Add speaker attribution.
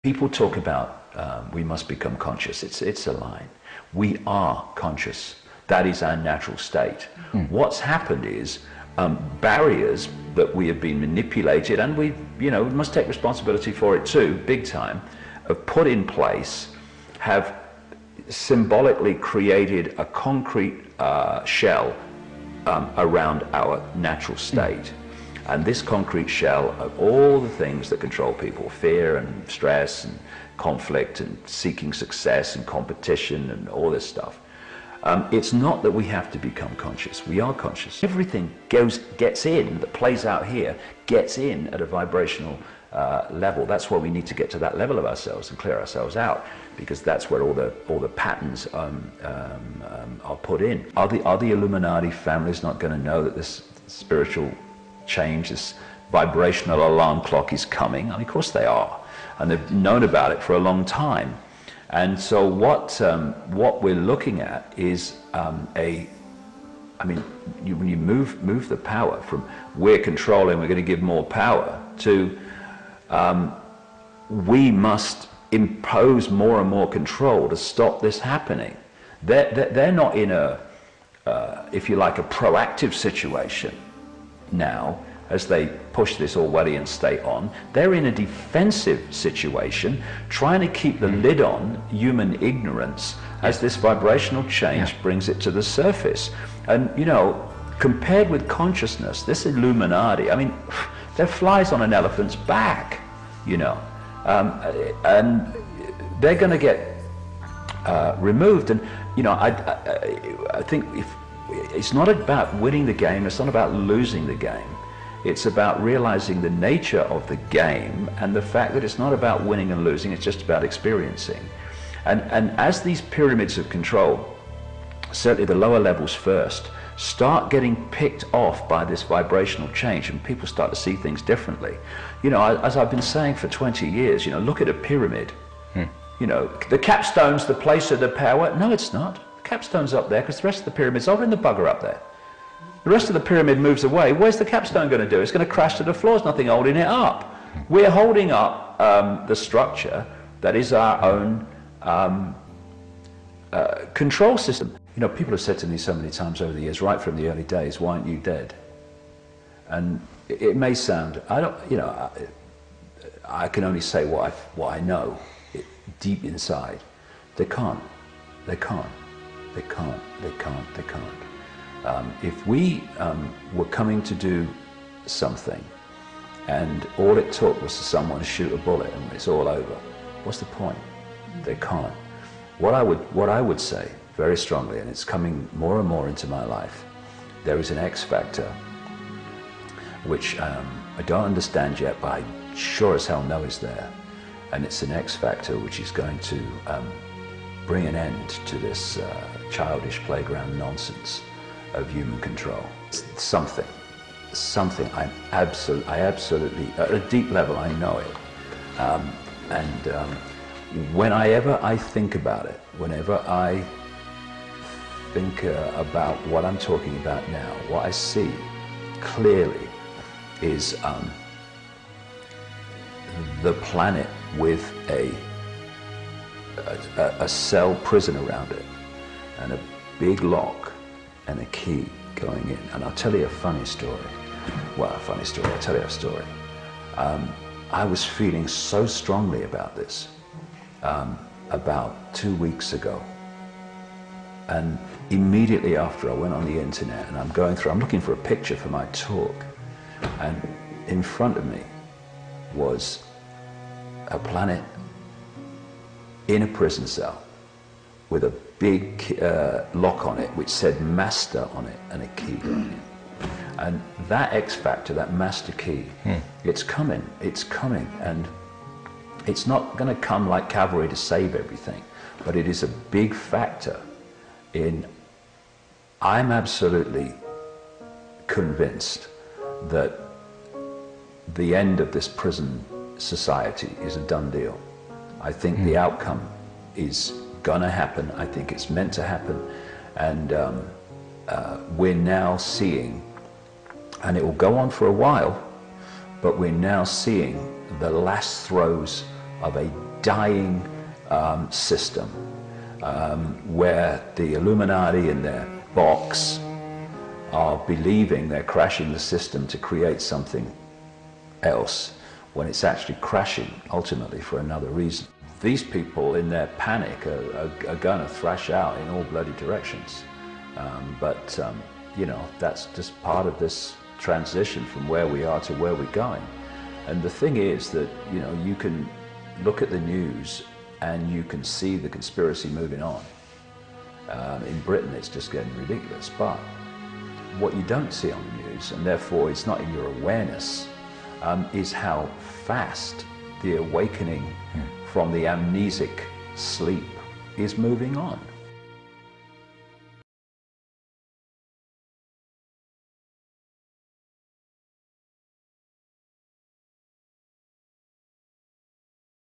Speaker 1: People talk about we must become conscious. It's a line. We are conscious. That is our natural state. What's happened is barriers that we have been manipulated, and we must take responsibility for it too, big time, have put in place, have symbolically created a concrete shell around our natural state. And this concrete shell of all the things that control people, fear and stress and conflict and seeking success and competition and all this stuff, it's not that we have to become conscious. We are conscious. Everything gets in, that plays out here, gets in at a vibrational level. That's why we need to get to that level of ourselves and clear ourselves out, because that's where all the patterns are put in. Are the Illuminati families not going to know that this spiritual change, this vibrational alarm clock is coming? I mean, of course they are, and they've known about it for a long time. And so what we're looking at is when you move the power from we're controlling, we're going to give more power, to we must impose more and more control to stop this happening. They're not in a, if you like, a proactive situation now, as they push this Orwellian state on. They're in a defensive situation, trying to keep the lid on human ignorance as this vibrational change brings it to the surface. And, compared with consciousness, this Illuminati, I mean, they're flies on an elephant's back, and they're going to get removed. And, I think it's not about winning the game, it's not about losing the game. It's about realizing the nature of the game and the fact that it's not about winning and losing, it's just about experiencing. And as these pyramids of control, certainly the lower levels first, start getting picked off by this vibrational change, and people start to see things differently. As I've been saying for 20 years, look at a pyramid. The capstone's the place of the power. No, it's not. The capstone's up there because the rest of the pyramid's over in the bugger up there. The rest of the pyramid moves away. Where's the capstone going to do? It's going to crash to the floor. There's nothing holding it up. We're holding up the structure that is our own control system. People have said to me so many times over the years, right from the early days, why aren't you dead? And it may sound, I can only say what I know deep inside. They can't. If we were coming to do something and all it took was for someone to shoot a bullet and it's all over, what's the point? They can't. What I would say very strongly, and it's coming more and more into my life, there is an X factor which I don't understand yet, but I sure as hell know is there. And it's an X factor which is going to bring an end to this childish playground nonsense of human control. It's something I absolutely, at a deep level, I know it. Whenever I think about it, whenever I think about what I'm talking about now, what I see clearly is the planet with a cell prison around it, and a big lock and a key going in. And I'll tell you a funny story. Well, I'll tell you a story. I was feeling so strongly about this about 2 weeks ago. And immediately after, I went on the internet and I'm looking for a picture for my talk. And in front of me was a planet in a prison cell with a big lock on it which said master on it and a key going in. And that X factor, that master key, it's coming, and it's not going to come like cavalry to save everything, but it is a big factor in, I'm absolutely convinced that the end of this prison society is a done deal. I think the outcome is gonna happen. I think it's meant to happen, and we're now seeing, and it will go on for a while, but we're now seeing the last throes of a dying system where the Illuminati in their box are believing they're crashing the system to create something else, when it's actually crashing ultimately for another reason. These people in their panic are going to thrash out in all bloody directions. But you know, that's just part of this transition from where we are to where we're going. And the thing is that, you know, you can look at the news and you can see the conspiracy moving on. In Britain it's just getting ridiculous, but what you don't see on the news, and therefore it's not in your awareness, is how fast the awakening from the amnesic sleep is moving on.